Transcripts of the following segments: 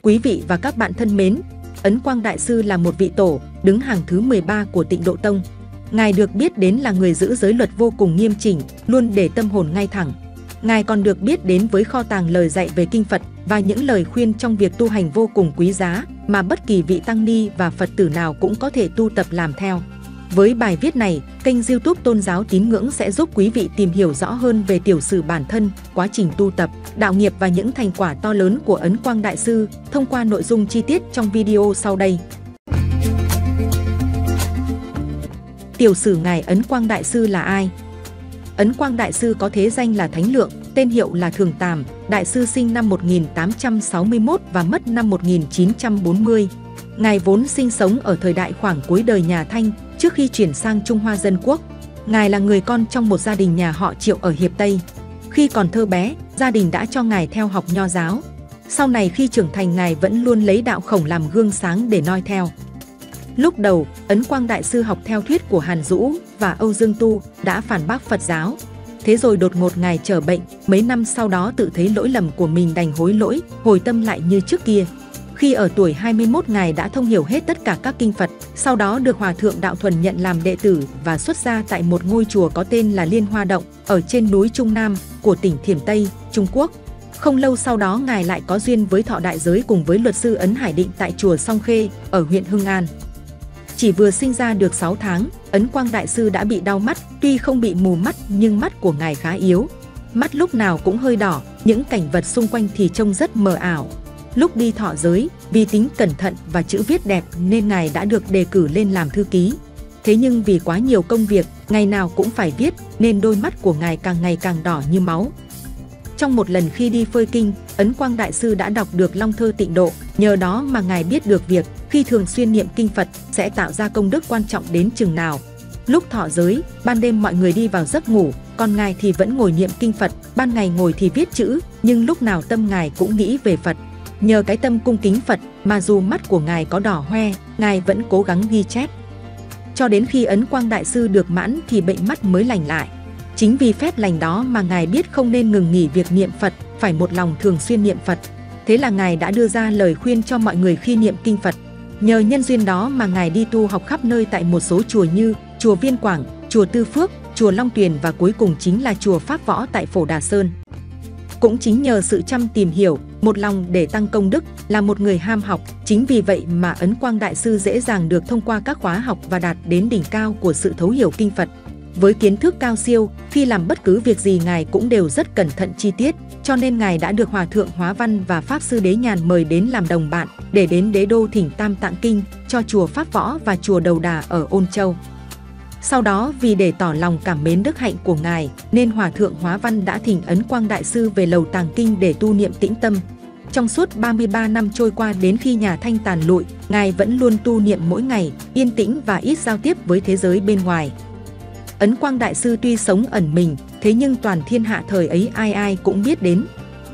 Quý vị và các bạn thân mến, Ấn Quang Đại Sư là một vị tổ đứng hàng thứ 13 của Tịnh Độ Tông. Ngài được biết đến là người giữ giới luật vô cùng nghiêm chỉnh, luôn để tâm hồn ngay thẳng. Ngài còn được biết đến với kho tàng lời dạy về kinh Phật và những lời khuyên trong việc tu hành vô cùng quý giá mà bất kỳ vị tăng ni và Phật tử nào cũng có thể tu tập làm theo. Với bài viết này, kênh YouTube Tôn giáo Tín ngưỡng sẽ giúp quý vị tìm hiểu rõ hơn về tiểu sử bản thân, quá trình tu tập, đạo nghiệp và những thành quả to lớn của Ấn Quang Đại Sư thông qua nội dung chi tiết trong video sau đây. Tiểu sử Ngài Ấn Quang Đại Sư là ai? Ấn Quang Đại Sư có thế danh là Thánh Lượng, tên hiệu là Thường Tàm. Đại sư sinh năm 1861 và mất năm 1940. Ngài vốn sinh sống ở thời đại khoảng cuối đời nhà Thanh, trước khi chuyển sang Trung Hoa Dân Quốc. Ngài là người con trong một gia đình nhà họ Triệu ở Hiệp Tây. Khi còn thơ bé, gia đình đã cho Ngài theo học Nho giáo. Sau này khi trưởng thành, Ngài vẫn luôn lấy đạo Khổng làm gương sáng để noi theo. Lúc đầu, Ấn Quang Đại Sư học theo thuyết của Hàn Dũ và Âu Dương Tu, đã phản bác Phật giáo. Thế rồi đột ngột Ngài trở bệnh, mấy năm sau đó tự thấy lỗi lầm của mình đành hối lỗi, hồi tâm lại như trước kia. Khi ở tuổi 21, Ngài đã thông hiểu hết tất cả các kinh Phật, sau đó được Hòa Thượng Đạo Thuần nhận làm đệ tử và xuất gia tại một ngôi chùa có tên là Liên Hoa Động, ở trên núi Trung Nam của tỉnh Thiểm Tây, Trung Quốc. Không lâu sau đó, Ngài lại có duyên với Thọ Đại Giới cùng với luật sư Ấn Hải Định tại chùa Song Khê, ở huyện Hưng An. Chỉ vừa sinh ra được 6 tháng, Ấn Quang Đại Sư đã bị đau mắt, tuy không bị mù mắt nhưng mắt của Ngài khá yếu. Mắt lúc nào cũng hơi đỏ, những cảnh vật xung quanh thì trông rất mờ ảo. Lúc đi thọ giới, vì tính cẩn thận và chữ viết đẹp nên Ngài đã được đề cử lên làm thư ký. Thế nhưng vì quá nhiều công việc, ngày nào cũng phải viết nên đôi mắt của Ngài càng ngày càng đỏ như máu. Trong một lần khi đi phơi kinh, Ấn Quang Đại Sư đã đọc được Long Thơ Tịnh Độ, nhờ đó mà Ngài biết được việc khi thường xuyên niệm kinh Phật sẽ tạo ra công đức quan trọng đến chừng nào. Lúc thọ giới, ban đêm mọi người đi vào giấc ngủ, còn Ngài thì vẫn ngồi niệm kinh Phật, ban ngày ngồi thì viết chữ, nhưng lúc nào tâm Ngài cũng nghĩ về Phật. Nhờ cái tâm cung kính Phật mà dù mắt của Ngài có đỏ hoe, Ngài vẫn cố gắng ghi chép. Cho đến khi Ấn Quang Đại Sư được mãn thì bệnh mắt mới lành lại. Chính vì phép lành đó mà Ngài biết không nên ngừng nghỉ việc niệm Phật, phải một lòng thường xuyên niệm Phật. Thế là Ngài đã đưa ra lời khuyên cho mọi người khi niệm kinh Phật. Nhờ nhân duyên đó mà Ngài đi tu học khắp nơi tại một số chùa như chùa Viên Quảng, chùa Tư Phước, chùa Long Tuyền và cuối cùng chính là chùa Pháp Võ tại Phổ Đà Sơn. Cũng chính nhờ sự chăm tìm hiểu, một lòng để tăng công đức, là một người ham học, chính vì vậy mà Ấn Quang Đại Sư dễ dàng được thông qua các khóa học và đạt đến đỉnh cao của sự thấu hiểu kinh Phật. Với kiến thức cao siêu, khi làm bất cứ việc gì Ngài cũng đều rất cẩn thận chi tiết, cho nên Ngài đã được Hòa Thượng Hóa Văn và Pháp Sư Đế Nhàn mời đến làm đồng bạn để đến Đế Đô thỉnh Tam Tạng Kinh cho chùa Pháp Võ và chùa Đầu Đà ở Ôn Châu. Sau đó vì để tỏ lòng cảm mến đức hạnh của Ngài nên Hòa Thượng Hóa Văn đã thỉnh Ấn Quang Đại Sư về lầu Tàng Kinh để tu niệm tĩnh tâm. Trong suốt 33 năm trôi qua đến khi nhà Thanh tàn lụi, Ngài vẫn luôn tu niệm mỗi ngày, yên tĩnh và ít giao tiếp với thế giới bên ngoài. Ấn Quang Đại Sư tuy sống ẩn mình, thế nhưng toàn thiên hạ thời ấy ai ai cũng biết đến.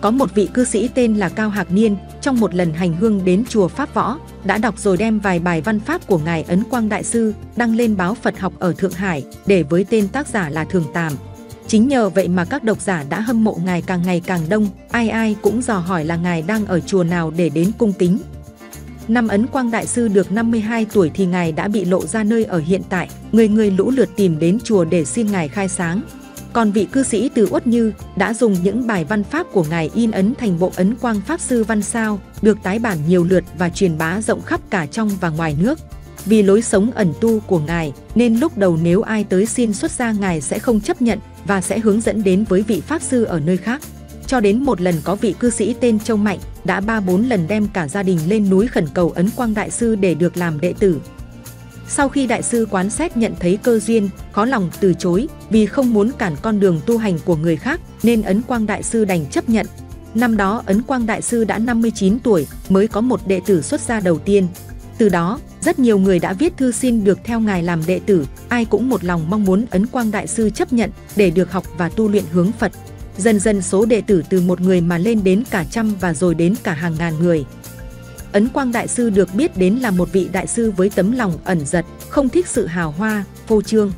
Có một vị cư sĩ tên là Cao Hạc Niên, trong một lần hành hương đến chùa Pháp Võ, đã đọc rồi đem vài bài văn pháp của Ngài Ấn Quang Đại Sư đăng lên báo Phật học ở Thượng Hải, để với tên tác giả là Thường Tàm. Chính nhờ vậy mà các độc giả đã hâm mộ Ngài càng ngày càng đông, ai ai cũng dò hỏi là Ngài đang ở chùa nào để đến cung kính. Năm Ấn Quang Đại Sư được 52 tuổi thì Ngài đã bị lộ ra nơi ở hiện tại, người người lũ lượt tìm đến chùa để xin Ngài khai sáng. Còn vị cư sĩ từ Uất Như đã dùng những bài văn pháp của Ngài in ấn thành bộ Ấn Quang Pháp Sư Văn Sao, được tái bản nhiều lượt và truyền bá rộng khắp cả trong và ngoài nước. Vì lối sống ẩn tu của Ngài, nên lúc đầu nếu ai tới xin xuất gia Ngài sẽ không chấp nhận và sẽ hướng dẫn đến với vị Pháp Sư ở nơi khác. Cho đến một lần có vị cư sĩ tên Châu Mạnh đã 3-4 lần đem cả gia đình lên núi khẩn cầu Ấn Quang Đại Sư để được làm đệ tử. Sau khi Đại Sư quán xét nhận thấy cơ duyên, khó lòng từ chối, vì không muốn cản con đường tu hành của người khác, nên Ấn Quang Đại Sư đành chấp nhận. Năm đó Ấn Quang Đại Sư đã 59 tuổi mới có một đệ tử xuất gia đầu tiên. Từ đó, rất nhiều người đã viết thư xin được theo Ngài làm đệ tử, ai cũng một lòng mong muốn Ấn Quang Đại Sư chấp nhận để được học và tu luyện hướng Phật. Dần dần số đệ tử từ một người mà lên đến cả trăm và rồi đến cả hàng ngàn người. Ấn Quang Đại Sư được biết đến là một vị đại sư với tấm lòng ẩn dật, không thích sự hào hoa, phô trương.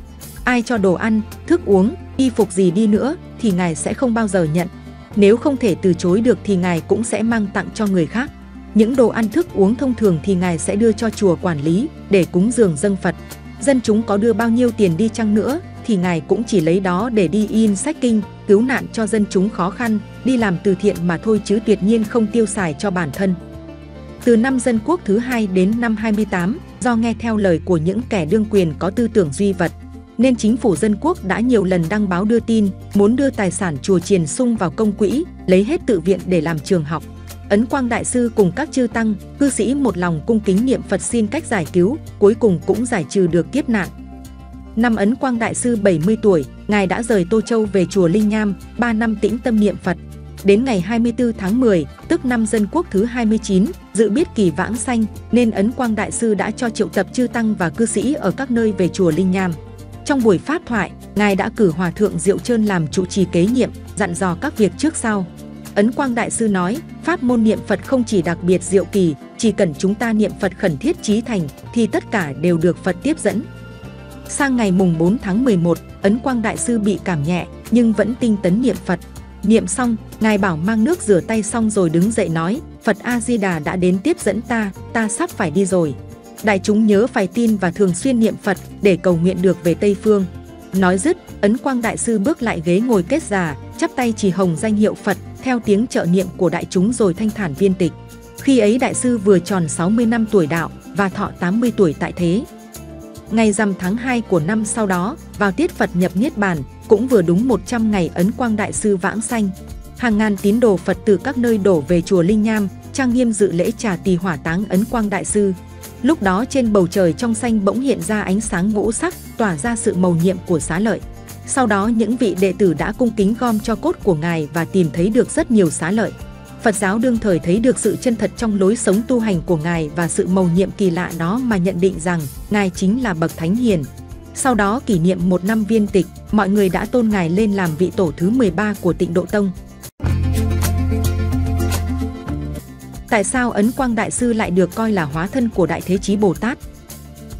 Ai cho đồ ăn, thức uống, y phục gì đi nữa thì Ngài sẽ không bao giờ nhận. Nếu không thể từ chối được thì Ngài cũng sẽ mang tặng cho người khác. Những đồ ăn thức uống thông thường thì Ngài sẽ đưa cho chùa quản lý để cúng dường dâng Phật. Dân chúng có đưa bao nhiêu tiền đi chăng nữa thì Ngài cũng chỉ lấy đó để đi in sách kinh, cứu nạn cho dân chúng khó khăn, đi làm từ thiện mà thôi, chứ tuyệt nhiên không tiêu xài cho bản thân. Từ năm Dân Quốc thứ 2 đến năm 28, do nghe theo lời của những kẻ đương quyền có tư tưởng duy vật, nên chính phủ Dân Quốc đã nhiều lần đăng báo đưa tin muốn đưa tài sản chùa Triền Sung vào công quỹ, lấy hết tự viện để làm trường học. Ấn Quang Đại Sư cùng các chư tăng, cư sĩ một lòng cung kính niệm Phật xin cách giải cứu, cuối cùng cũng giải trừ được kiếp nạn. Năm Ấn Quang Đại Sư 70 tuổi, Ngài đã rời Tô Châu về chùa Linh Nham, 3 năm tĩnh tâm niệm Phật. Đến ngày 24 tháng 10, tức năm Dân Quốc thứ 29, dự biết kỳ vãng sanh, nên Ấn Quang Đại Sư đã cho triệu tập chư tăng và cư sĩ ở các nơi về chùa Linh Nham. Trong buổi pháp thoại, Ngài đã cử Hòa Thượng Diệu Trơn làm trụ trì kế nhiệm, dặn dò các việc trước sau. Ấn Quang Đại Sư nói, pháp môn niệm Phật không chỉ đặc biệt diệu kỳ, chỉ cần chúng ta niệm Phật khẩn thiết chí thành, thì tất cả đều được Phật tiếp dẫn. Sang ngày mùng 4 tháng 11, Ấn Quang Đại Sư bị cảm nhẹ, nhưng vẫn tinh tấn niệm Phật. Niệm xong, Ngài bảo mang nước rửa tay xong rồi đứng dậy nói, Phật A-di-đà đã đến tiếp dẫn ta sắp phải đi rồi. Đại chúng nhớ phải tin và thường xuyên niệm Phật để cầu nguyện được về Tây Phương. Nói dứt, Ấn Quang Đại Sư bước lại ghế ngồi kết già, chắp tay trì hồng danh hiệu Phật, theo tiếng trợ niệm của đại chúng rồi thanh thản viên tịch. Khi ấy Đại Sư vừa tròn 60 năm tuổi đạo và thọ 80 tuổi tại thế. Ngày rằm tháng 2 của năm sau đó, vào tiết Phật nhập Niết Bàn, cũng vừa đúng 100 ngày Ấn Quang Đại Sư vãng sanh. Hàng ngàn tín đồ Phật từ các nơi đổ về chùa Linh Nham, trang nghiêm dự lễ trà tỳ hỏa táng Ấn Quang Đại Sư. Lúc đó trên bầu trời trong xanh bỗng hiện ra ánh sáng ngũ sắc, tỏa ra sự mầu nhiệm của xá lợi. Sau đó những vị đệ tử đã cung kính gom cho cốt của Ngài và tìm thấy được rất nhiều xá lợi. Phật giáo đương thời thấy được sự chân thật trong lối sống tu hành của Ngài và sự mầu nhiệm kỳ lạ đó mà nhận định rằng Ngài chính là bậc thánh hiền. Sau đó kỷ niệm 1 năm viên tịch, mọi người đã tôn Ngài lên làm vị tổ thứ 13 của Tịnh Độ Tông. Tại sao Ấn Quang Đại Sư lại được coi là hóa thân của Đại Thế Chí Bồ Tát?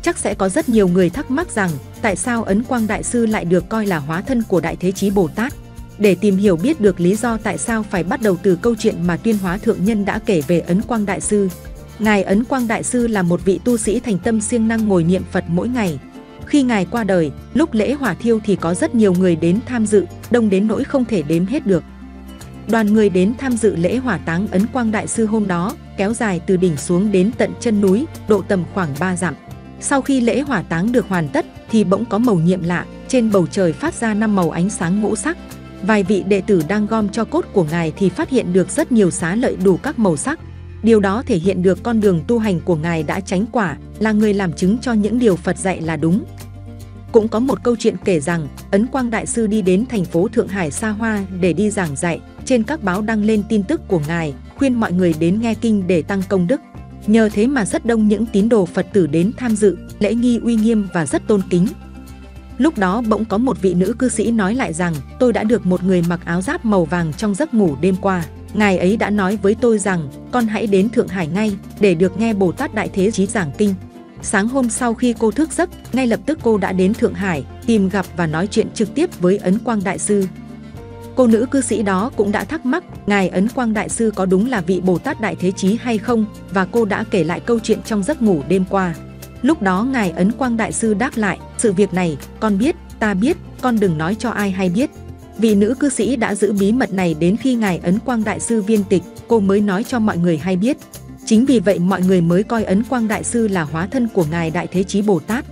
Chắc sẽ có rất nhiều người thắc mắc rằng tại sao Ấn Quang Đại Sư lại được coi là hóa thân của Đại Thế Chí Bồ Tát? Để tìm hiểu biết được lý do tại sao phải bắt đầu từ câu chuyện mà Tuyên Hóa Thượng Nhân đã kể về Ấn Quang Đại Sư. Ngài Ấn Quang Đại Sư là một vị tu sĩ thành tâm siêng năng ngồi niệm Phật mỗi ngày. Khi Ngài qua đời, lúc lễ hỏa thiêu thì có rất nhiều người đến tham dự, đông đến nỗi không thể đếm hết được. Đoàn người đến tham dự lễ hỏa táng Ấn Quang Đại Sư hôm đó, kéo dài từ đỉnh xuống đến tận chân núi, độ tầm khoảng 3 dặm. Sau khi lễ hỏa táng được hoàn tất, thì bỗng có mầu nhiệm lạ, trên bầu trời phát ra 5 màu ánh sáng ngũ sắc. Vài vị đệ tử đang gom cho cốt của Ngài thì phát hiện được rất nhiều xá lợi đủ các màu sắc. Điều đó thể hiện được con đường tu hành của Ngài đã chánh quả, là người làm chứng cho những điều Phật dạy là đúng. Cũng có một câu chuyện kể rằng, Ấn Quang Đại Sư đi đến thành phố Thượng Hải xa hoa để đi giảng dạy. Trên các báo đăng lên tin tức của Ngài, khuyên mọi người đến nghe kinh để tăng công đức. Nhờ thế mà rất đông những tín đồ Phật tử đến tham dự, lễ nghi uy nghiêm và rất tôn kính. Lúc đó bỗng có một vị nữ cư sĩ nói lại rằng, tôi đã được một người mặc áo giáp màu vàng trong giấc ngủ đêm qua. Ngài ấy đã nói với tôi rằng, con hãy đến Thượng Hải ngay, để được nghe Bồ Tát Đại Thế Chí giảng kinh. Sáng hôm sau khi cô thức giấc, ngay lập tức cô đã đến Thượng Hải, tìm gặp và nói chuyện trực tiếp với Ấn Quang Đại Sư. Cô nữ cư sĩ đó cũng đã thắc mắc, Ngài Ấn Quang Đại Sư có đúng là vị Bồ Tát Đại Thế Chí hay không, và cô đã kể lại câu chuyện trong giấc ngủ đêm qua. Lúc đó Ngài Ấn Quang Đại Sư đáp lại, sự việc này, con biết, ta biết, con đừng nói cho ai hay biết. Vị nữ cư sĩ đã giữ bí mật này đến khi Ngài Ấn Quang Đại Sư viên tịch, cô mới nói cho mọi người hay biết. Chính vì vậy mọi người mới coi Ấn Quang Đại Sư là hóa thân của Ngài Đại Thế Chí Bồ Tát.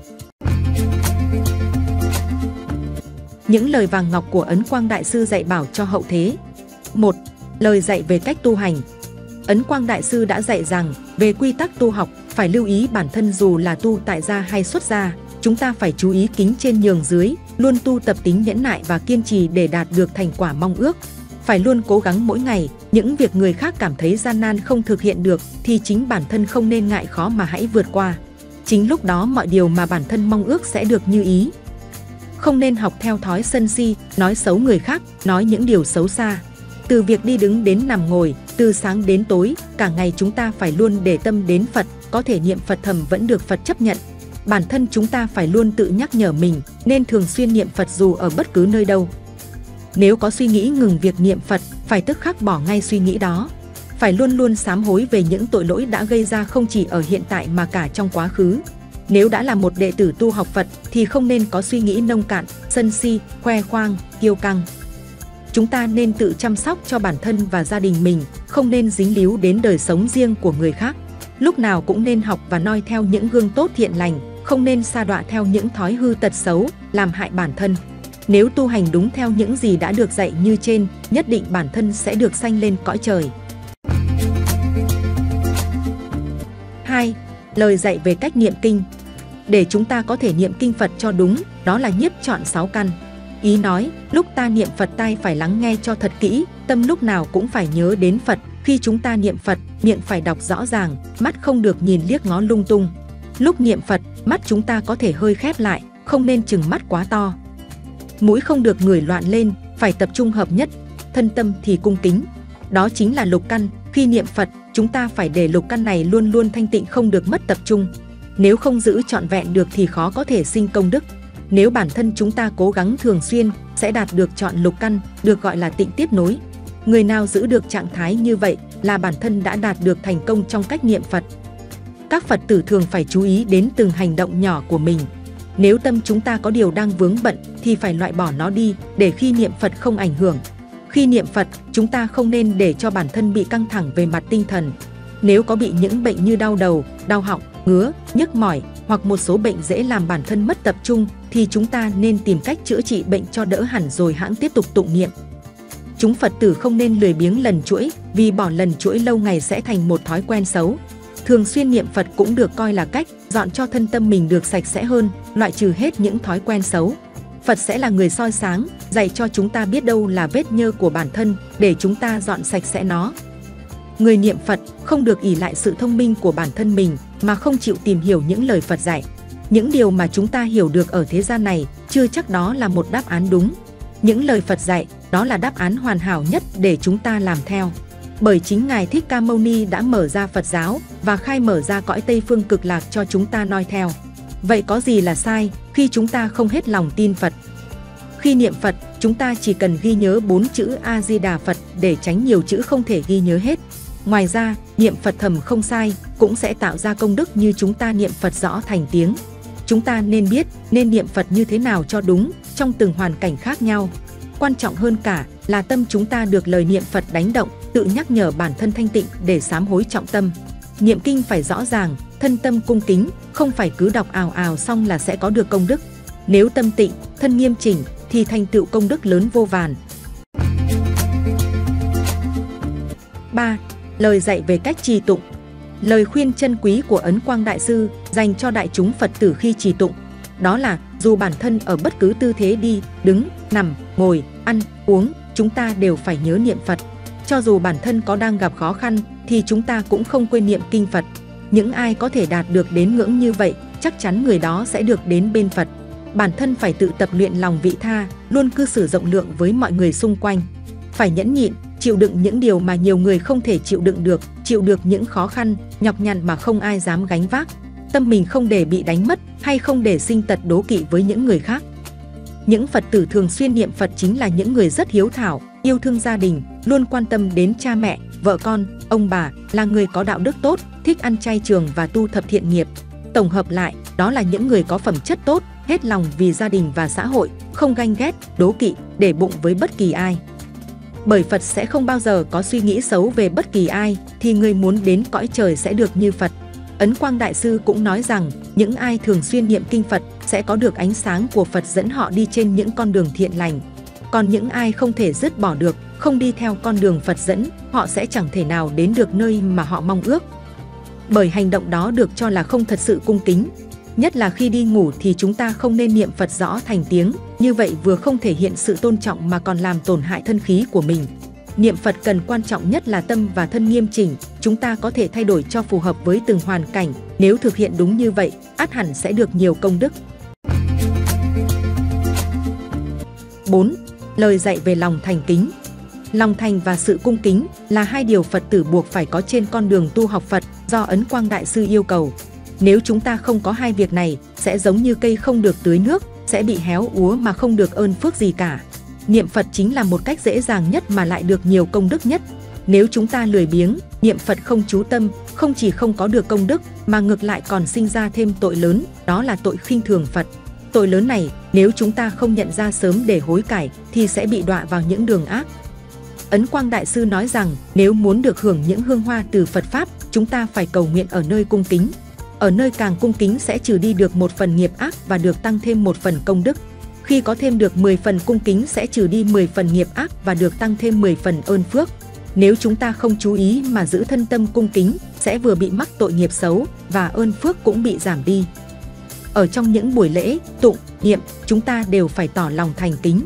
Những lời vàng ngọc của Ấn Quang Đại Sư dạy bảo cho hậu thế. 1. Lời dạy về cách tu hành. Ấn Quang Đại Sư đã dạy rằng, về quy tắc tu học, phải lưu ý bản thân dù là tu tại gia hay xuất gia. Chúng ta phải chú ý kính trên nhường dưới, luôn tu tập tính nhẫn nại và kiên trì để đạt được thành quả mong ước. Phải luôn cố gắng mỗi ngày, những việc người khác cảm thấy gian nan không thực hiện được, thì chính bản thân không nên ngại khó mà hãy vượt qua. Chính lúc đó mọi điều mà bản thân mong ước sẽ được như ý. Không nên học theo thói sân si, nói xấu người khác, nói những điều xấu xa. Từ việc đi đứng đến nằm ngồi, từ sáng đến tối, cả ngày chúng ta phải luôn để tâm đến Phật, có thể niệm Phật thầm vẫn được Phật chấp nhận. Bản thân chúng ta phải luôn tự nhắc nhở mình, nên thường xuyên niệm Phật dù ở bất cứ nơi đâu. Nếu có suy nghĩ ngừng việc niệm Phật, phải tức khắc bỏ ngay suy nghĩ đó. phải luôn luôn sám hối về những tội lỗi đã gây ra không chỉ ở hiện tại mà cả trong quá khứ. Nếu đã là một đệ tử tu học Phật thì không nên có suy nghĩ nông cạn, sân si, khoe khoang, kiêu căng. Chúng ta nên tự chăm sóc cho bản thân và gia đình mình, không nên dính líu đến đời sống riêng của người khác. Lúc nào cũng nên học và noi theo những gương tốt thiện lành, không nên sa đọa theo những thói hư tật xấu, làm hại bản thân. Nếu tu hành đúng theo những gì đã được dạy như trên, nhất định bản thân sẽ được sanh lên cõi trời. 2. Lời dạy về cách niệm kinh. Để chúng ta có thể niệm kinh Phật cho đúng, đó là nhiếp trọn 6 căn. Ý nói, lúc ta niệm Phật tai phải lắng nghe cho thật kỹ, tâm lúc nào cũng phải nhớ đến Phật. Khi chúng ta niệm Phật, miệng phải đọc rõ ràng, mắt không được nhìn liếc ngó lung tung. Lúc niệm Phật, mắt chúng ta có thể hơi khép lại, không nên trừng mắt quá to. Mũi không được ngửi loạn lên, phải tập trung hợp nhất, thân tâm thì cung kính. Đó chính là lục căn. Khi niệm Phật, chúng ta phải để lục căn này luôn luôn thanh tịnh, không được mất tập trung. Nếu không giữ trọn vẹn được thì khó có thể sinh công đức. Nếu bản thân chúng ta cố gắng thường xuyên, sẽ đạt được trọn lục căn, được gọi là tịnh tiếp nối. Người nào giữ được trạng thái như vậy là bản thân đã đạt được thành công trong cách niệm Phật. Các Phật tử thường phải chú ý đến từng hành động nhỏ của mình. Nếu tâm chúng ta có điều đang vướng bận thì phải loại bỏ nó đi để khi niệm Phật không ảnh hưởng. Khi niệm Phật, chúng ta không nên để cho bản thân bị căng thẳng về mặt tinh thần. Nếu có bị những bệnh như đau đầu, đau họng, ngứa, nhức mỏi hoặc một số bệnh dễ làm bản thân mất tập trung thì chúng ta nên tìm cách chữa trị bệnh cho đỡ hẳn rồi hãng tiếp tục tụng niệm. Chúng Phật tử không nên lười biếng lần chuỗi, vì bỏ lần chuỗi lâu ngày sẽ thành một thói quen xấu. Thường xuyên niệm Phật cũng được coi là cách dọn cho thân tâm mình được sạch sẽ hơn, loại trừ hết những thói quen xấu. Phật sẽ là người soi sáng, dạy cho chúng ta biết đâu là vết nhơ của bản thân để chúng ta dọn sạch sẽ nó. Người niệm Phật không được ỷ lại sự thông minh của bản thân mình mà không chịu tìm hiểu những lời Phật dạy. Những điều mà chúng ta hiểu được ở thế gian này chưa chắc đó là một đáp án đúng. Những lời Phật dạy đó là đáp án hoàn hảo nhất để chúng ta làm theo. Bởi chính Ngài Thích Ca Mâu Ni đã mở ra Phật giáo và khai mở ra cõi Tây Phương Cực Lạc cho chúng ta noi theo. Vậy có gì là sai khi chúng ta không hết lòng tin Phật? Khi niệm Phật, chúng ta chỉ cần ghi nhớ 4 chữ A Di Đà Phật để tránh nhiều chữ không thể ghi nhớ hết. Ngoài ra, niệm Phật thầm không sai cũng sẽ tạo ra công đức như chúng ta niệm Phật rõ thành tiếng. Chúng ta nên biết nên niệm Phật như thế nào cho đúng trong từng hoàn cảnh khác nhau. Quan trọng hơn cả là tâm chúng ta được lời niệm Phật đánh động, tự nhắc nhở bản thân thanh tịnh để sám hối trọng tâm. Niệm kinh phải rõ ràng, thân tâm cung kính, không phải cứ đọc ào ào xong là sẽ có được công đức. Nếu tâm tịnh, thân nghiêm chỉnh thì thành tựu công đức lớn vô vàn. 3. Lời dạy về cách trì tụng. Lời khuyên chân quý của Ấn Quang Đại Sư dành cho đại chúng Phật tử khi trì tụng, đó là dù bản thân ở bất cứ tư thế đi, đứng, nằm, ngồi, ăn, uống, chúng ta đều phải nhớ niệm Phật. Cho dù bản thân có đang gặp khó khăn thì chúng ta cũng không quên niệm kinh Phật. Những ai có thể đạt được đến ngưỡng như vậy, chắc chắn người đó sẽ được đến bên Phật. Bản thân phải tự tập luyện lòng vị tha, luôn cư xử rộng lượng với mọi người xung quanh. Phải nhẫn nhịn, chịu đựng những điều mà nhiều người không thể chịu đựng được, chịu được những khó khăn, nhọc nhằn mà không ai dám gánh vác. Tâm mình không để bị đánh mất hay không để sinh tật đố kỵ với những người khác. Những Phật tử thường xuyên niệm Phật chính là những người rất hiếu thảo, yêu thương gia đình, luôn quan tâm đến cha mẹ, vợ con, ông bà, là người có đạo đức tốt, thích ăn chay trường và tu thập thiện nghiệp. Tổng hợp lại, đó là những người có phẩm chất tốt, hết lòng vì gia đình và xã hội, không ganh ghét, đố kỵ, để bụng với bất kỳ ai. Bởi Phật sẽ không bao giờ có suy nghĩ xấu về bất kỳ ai, thì người muốn đến cõi trời sẽ được như Phật. Ấn Quang Đại Sư cũng nói rằng, những ai thường xuyên niệm kinh Phật sẽ có được ánh sáng của Phật dẫn họ đi trên những con đường thiện lành. Còn những ai không thể dứt bỏ được, không đi theo con đường Phật dẫn, họ sẽ chẳng thể nào đến được nơi mà họ mong ước. Bởi hành động đó được cho là không thật sự cung kính. Nhất là khi đi ngủ thì chúng ta không nên niệm Phật rõ thành tiếng, như vậy vừa không thể hiện sự tôn trọng mà còn làm tổn hại thân khí của mình. Niệm Phật cần quan trọng nhất là tâm và thân nghiêm chỉnh, chúng ta có thể thay đổi cho phù hợp với từng hoàn cảnh, nếu thực hiện đúng như vậy, ắt hẳn sẽ được nhiều công đức. 4. Lời dạy về lòng thành kính. Lòng thành và sự cung kính là hai điều Phật tử buộc phải có trên con đường tu học Phật do Ấn Quang Đại Sư yêu cầu. Nếu chúng ta không có hai việc này, sẽ giống như cây không được tưới nước, sẽ bị héo úa mà không được ơn phước gì cả. Niệm Phật chính là một cách dễ dàng nhất mà lại được nhiều công đức nhất. Nếu chúng ta lười biếng, niệm Phật không chú tâm, không chỉ không có được công đức mà ngược lại còn sinh ra thêm tội lớn, đó là tội khinh thường Phật. Tội lớn này, nếu chúng ta không nhận ra sớm để hối cải thì sẽ bị đọa vào những đường ác. Ấn Quang Đại Sư nói rằng, nếu muốn được hưởng những hương hoa từ Phật Pháp, chúng ta phải cầu nguyện ở nơi cung kính. Ở nơi càng cung kính sẽ trừ đi được một phần nghiệp ác và được tăng thêm một phần công đức. Khi có thêm được 10 phần cung kính sẽ trừ đi 10 phần nghiệp ác và được tăng thêm 10 phần ơn phước. Nếu chúng ta không chú ý mà giữ thân tâm cung kính, sẽ vừa bị mắc tội nghiệp xấu và ơn phước cũng bị giảm đi. Ở trong những buổi lễ, tụng, niệm, chúng ta đều phải tỏ lòng thành kính.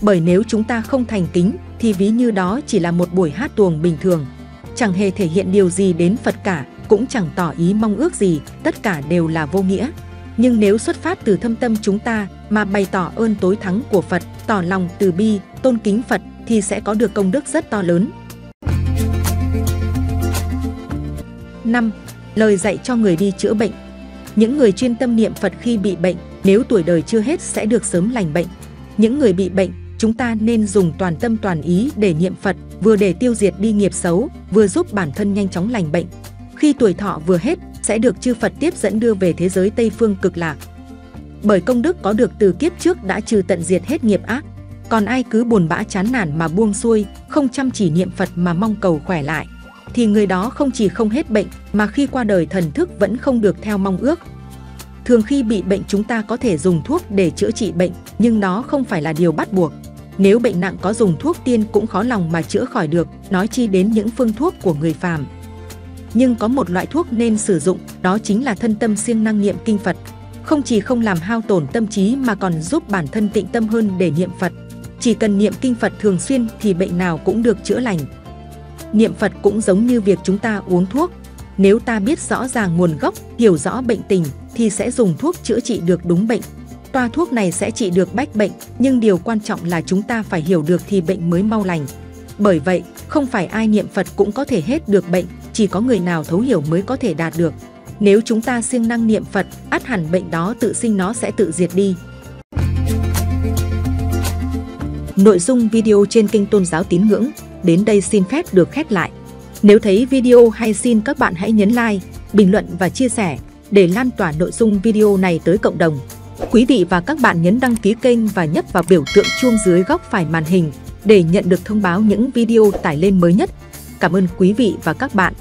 Bởi nếu chúng ta không thành kính, thì ví như đó chỉ là một buổi hát tuồng bình thường. Chẳng hề thể hiện điều gì đến Phật cả, cũng chẳng tỏ ý mong ước gì, tất cả đều là vô nghĩa. Nhưng nếu xuất phát từ thâm tâm chúng ta mà bày tỏ ơn tối thắng của Phật, tỏ lòng từ bi, tôn kính Phật thì sẽ có được công đức rất to lớn. 5. Lời dạy cho người đi chữa bệnh. Những người chuyên tâm niệm Phật khi bị bệnh, nếu tuổi đời chưa hết sẽ được sớm lành bệnh. Những người bị bệnh, chúng ta nên dùng toàn tâm toàn ý để niệm Phật, vừa để tiêu diệt đi nghiệp xấu, vừa giúp bản thân nhanh chóng lành bệnh. Khi tuổi thọ vừa hết, sẽ được chư Phật tiếp dẫn đưa về thế giới Tây Phương Cực Lạc. Bởi công đức có được từ kiếp trước đã trừ tận diệt hết nghiệp ác. Còn ai cứ buồn bã chán nản mà buông xuôi, không chăm chỉ niệm Phật mà mong cầu khỏe lại, thì người đó không chỉ không hết bệnh mà khi qua đời thần thức vẫn không được theo mong ước. Thường khi bị bệnh chúng ta có thể dùng thuốc để chữa trị bệnh, nhưng đó không phải là điều bắt buộc. Nếu bệnh nặng có dùng thuốc tiên cũng khó lòng mà chữa khỏi được, nói chi đến những phương thuốc của người phàm. Nhưng có một loại thuốc nên sử dụng, đó chính là thân tâm siêng năng niệm kinh Phật. Không chỉ không làm hao tổn tâm trí mà còn giúp bản thân tịnh tâm hơn để niệm Phật. Chỉ cần niệm kinh Phật thường xuyên thì bệnh nào cũng được chữa lành. Niệm Phật cũng giống như việc chúng ta uống thuốc. Nếu ta biết rõ ràng nguồn gốc, hiểu rõ bệnh tình thì sẽ dùng thuốc chữa trị được đúng bệnh. Toa thuốc này sẽ trị được bách bệnh, nhưng điều quan trọng là chúng ta phải hiểu được thì bệnh mới mau lành. Bởi vậy, không phải ai niệm Phật cũng có thể hết được bệnh, chỉ có người nào thấu hiểu mới có thể đạt được. Nếu chúng ta siêng năng niệm Phật, ắt hẳn bệnh đó tự sinh nó sẽ tự diệt đi. Nội dung video trên kênh Tôn giáo Tín ngưỡng đến đây xin phép được khép lại. Nếu thấy video hay xin các bạn hãy nhấn like, bình luận và chia sẻ để lan tỏa nội dung video này tới cộng đồng. Quý vị và các bạn nhấn đăng ký kênh và nhấp vào biểu tượng chuông dưới góc phải màn hình để nhận được thông báo những video tải lên mới nhất. Cảm ơn quý vị và các bạn.